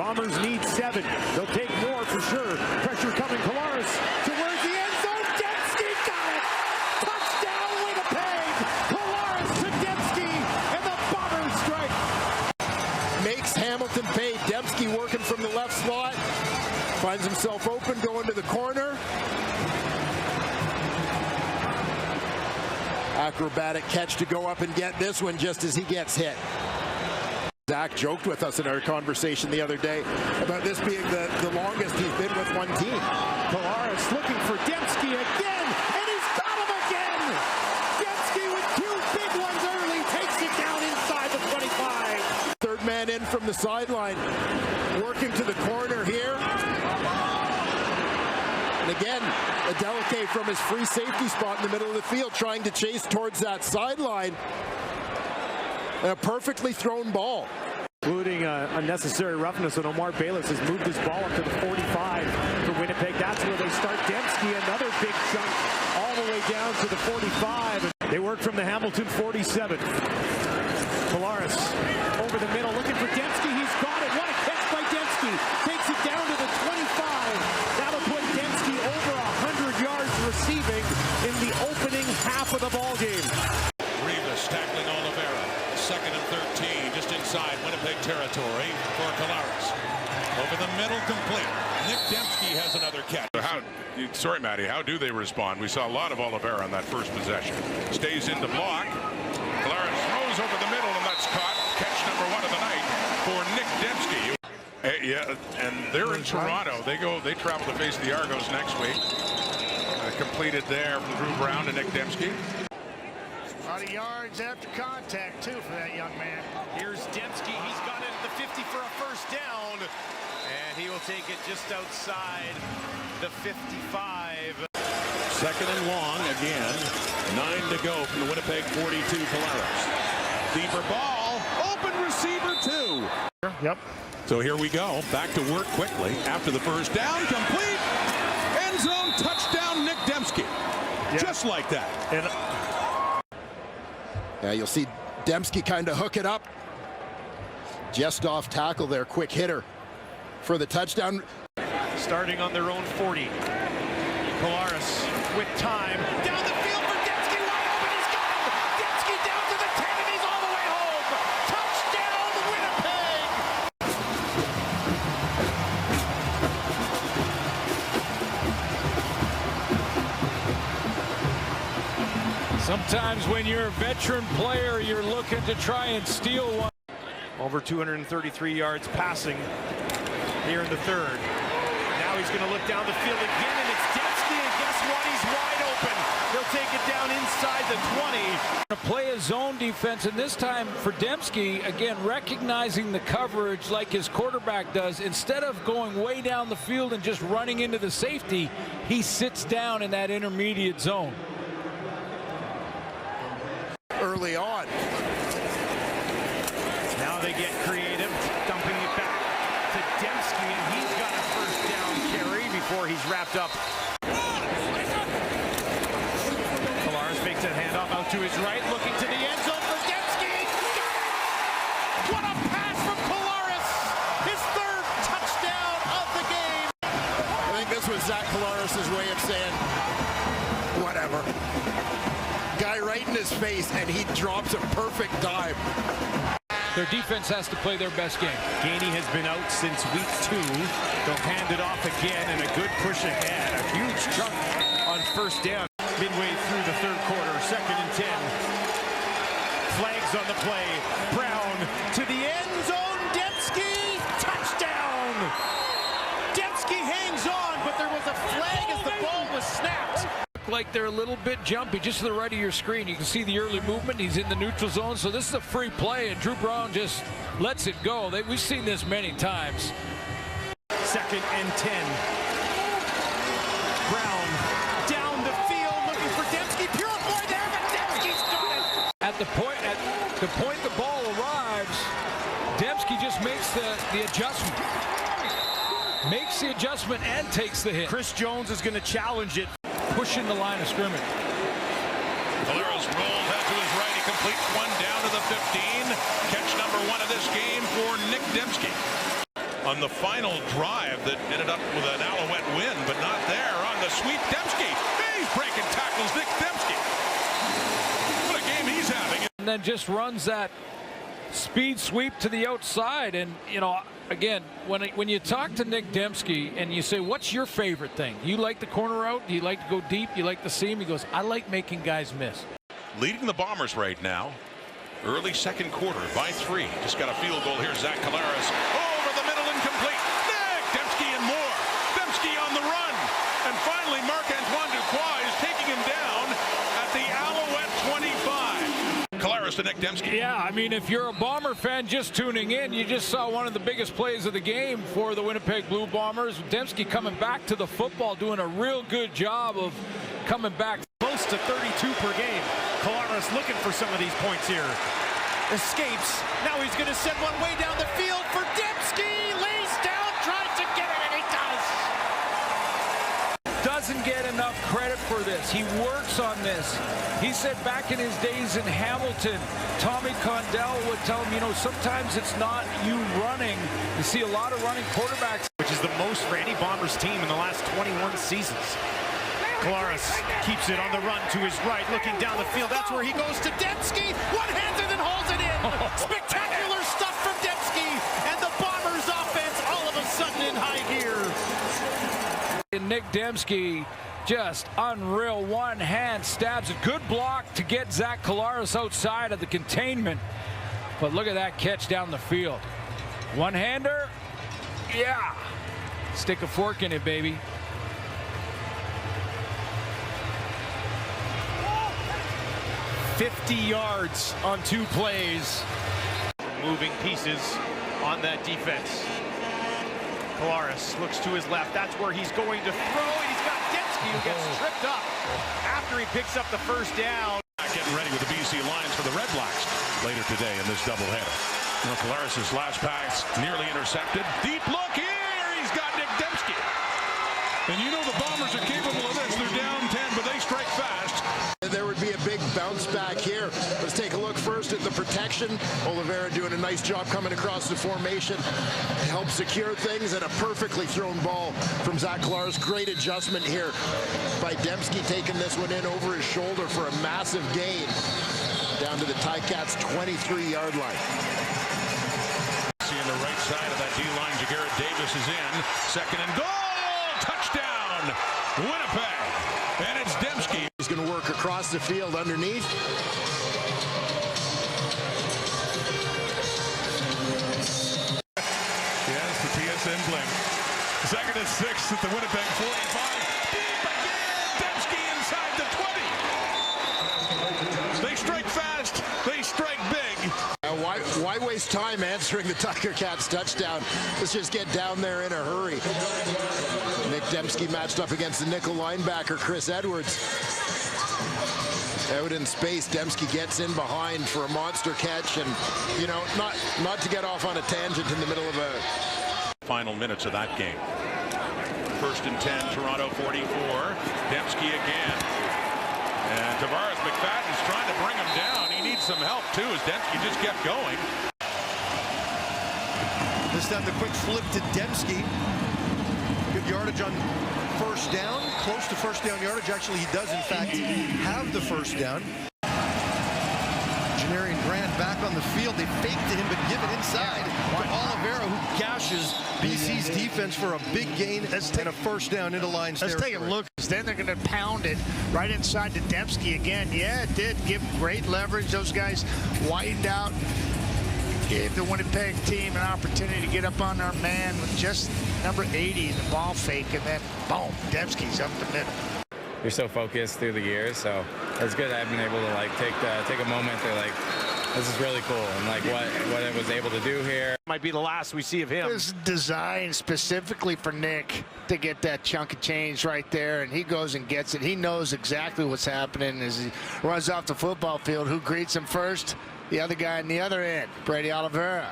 Bombers need 7. They'll take more for sure. Pressure coming. Collaros towards the end zone. Demski got it. Touchdown Winnipeg. Collaros to Demski, and the Bombers strike. Makes Hamilton pay. Demski working from the left slot. Finds himself open, going to the corner. Acrobatic catch to go up and get this one just as he gets hit. Zach joked with us in our conversation the other day about this being the longest he's been with one team. Collaros looking for Demski again, and he's got him again! Demski with 2 big ones early, takes it down inside the 25. Third man in from the sideline, working to the corner here. And again, Adeleke from his free safety spot in the middle of the field, trying to chase towards that sideline. And a perfectly thrown ball. Including unnecessary roughness, and Omar Bayless has moved his ball up to the 45 for Winnipeg. That's where they start. Demski, another big chunk all the way down to the 45. They work from the Hamilton 47. Collaros over the middle, looking for Demski. He's got it. What a catch by Demski. Takes it down to the 25. That'll put Demski over 100 yards receiving in the opening half of the ball game. Rivas tackling Oliveira. 2nd and 13, just inside Winnipeg territory for Collaros. Over the middle, complete. Nic Demski has another catch. Sorry, Matty, how do they respond? We saw a lot of Oliveira on that first possession. Stays in the block. Collaros throws over the middle, and that's caught. Catch number 1 of the night for Nic Demski. Yeah, and they're in Toronto. They travel to face the Argos next week. Completed there from Drew Brown to Nic Demski. A lot of yards after contact, too, for that young man. Here's Demski. He's got it at the 50 for a first down. And he will take it just outside the 55. 2nd and long again. 9 to go from the Winnipeg 42. Collaros. Deeper ball. Open receiver 2. Yep. So here we go. Back to work quickly. After the first down. Complete. End zone touchdown Nic Demski. Yep. Just like that. And yeah, you'll see Demski kind of hook it up. Just off tackle there, quick hitter for the touchdown. starting on their own 40. Collaros with time. Down the field for Demski, wide open, he's got him! Demski down to the 10 and he's all the way home! Touchdown Winnipeg! Sometimes when you're a veteran player, you're looking to try and steal one. Over 233 yards passing here in the third. Now he's going to look down the field again, and it's Demski, and guess what? He's wide open. He'll take it down inside the 20. To play a zone defense, and this time for Demski, again, recognizing the coverage like his quarterback does. Instead of going way down the field and just running into the safety, he sits down in that intermediate zone. Early on. Now they get creative, dumping it back to Demski, and he's got a first down carry before he's wrapped up. Collaros makes that handoff out to his right, looking to the end zone for Demski. What a pass from Collaros! His third touchdown of the game. I think this was Zach Collaros' way of saying, whatever. Guy right in his face, and he drops a perfect dive. Their defense has to play their best game. Gainey has been out since week 2. They'll hand it off again, and a good push ahead. A huge chunk on first down. Midway through the third quarter, 2nd and 10. Flags on the play. Brown to the end zone. Demski, touchdown! Demski hangs on, but there was a flag as the ball was snapped. Like they're a little bit jumpy just to the right of your screen. You can see the early movement. He's in the neutral zone, so this is a free play, and Drew Brown just lets it go. We've seen this many times. 2nd and 10. Brown down the field looking for Demski. Pure boy there, but Demski's got it. At the point the ball arrives, Demski just makes the adjustment. Makes the adjustment and takes the hit. Chris Jones is going to challenge it. Pushing the line of scrimmage. Collaros rolls out to his right. He completes one down to the 15. Catch number 1 of this game for Nic Demski. on the final drive that ended up with an Alouette win, but not there on the sweep. Demski, he's breaking tackles. Nic Demski. What a game he's having. And then just runs that speed sweep to the outside. And, you know, again, when you talk to Nic Demski and you say, what's your favorite thing? You like the corner route? Do you like to go deep? You like the seam? He goes, I like making guys miss. Leading the Bombers right now. Early second quarter by 3. Just got a field goal here. Zach Collaros over the middle, incomplete. Nic Demski and more. Demski on the run. And finally, Marc-Antoine Duquois is taking him down at the Alouette 25. Collaros to Nic Demski. Yeah, I mean, if you're a Bomber fan just tuning in, you just saw one of the biggest plays of the game for the Winnipeg Blue Bombers. Demski coming back to the football, doing a real good job of coming back. Close to 32 per game. Collaros looking for some of these points here. Escapes. Now he's going to send one way down the field for Demski. Lays down, tries to get it, and he does. Doesn't get enough credit for this. He works on this. He said back in his days in Hamilton, Tommy Condell would tell him, you know, sometimes it's not you running. You see a lot of running quarterbacks, which is the most for any Bombers team in the last 21 seasons. Collaros keeps it on the run to his right, looking down the field. That's where he goes to Demski. One-handed and holds it in. Spectacular stuff from Demski. And the Bombers offense all of a sudden in high gear. And Nic Demski, just unreal. One hand stabs a good block to get Zach Collaros outside of the containment. But look at that catch down the field. One-hander. Yeah. Stick a fork in it, baby. $50 yards on 2 plays. Moving pieces on that defense. Collaros looks to his left. That's where he's going to throw. And he's got Demski who gets tripped up after he picks up the first down. Getting ready with the BC Lions for the Red Blacks later today in this doubleheader. You know, Collaros' last pass nearly intercepted. Deep look here. He's got Nic Demski. And you know the Bombers are capable of this. They're down 10, but they strike fast. There would be a big bounce back here. Let's take a look first at the protection. Oliveira doing a nice job coming across the formation to help secure things, and a perfectly thrown ball from Zach Collaros. Great adjustment here by Demski, taking this one in over his shoulder for a massive gain down to the Ticats' 23-yard line. Seeing the right side of that D-line, Jagarrett Davis is in. Second and goal! Touchdown! Winnipeg! And it's Demski. He's going to work across the field underneath. Yes, the TSN blink. Second and 6 at the Winnipeg 45. Deep again! Demski inside the 20. They strike fast. They strike big. Why waste time answering the Tiger Cats touchdown? Let's just get down there in a hurry. Nic Demski matched up against the nickel linebacker, Chris Edwards. Out in space, Demski gets in behind for a monster catch, and, you know, not to get off on a tangent in the middle of a... Final minutes of that game. First and 10, Toronto 44. Demski again. And Tavares McFadden's trying to bring him down. He needs some help, too, as Demski just kept going. This time the quick flip to Demski. Good yardage on first down. Close to first down yardage. Actually, he does, in fact, have the first down. Janarian Grant back on the field. They fake to him, but give it inside to Oliveira, who gashes BC's defense for a big gain and a first down into Lions territory. Let's take a look. Then they're going to pound it right inside to Demski again. Yeah, it did give great leverage. Those guys widened out. Gave the Winnipeg team an opportunity to get up on our man with just number 80 in the ball fake, and then boom, Demski's up the middle. You're so focused through the years, so it's good that I've been able to like take a moment to like, this is really cool, and like what I was able to do here. Might be the last we see of him. It was designed specifically for Nic to get that chunk of change right there, and he goes and gets it. He knows exactly what's happening as he runs off the football field. Who greets him first? The other guy on the other end, Brady Oliveira.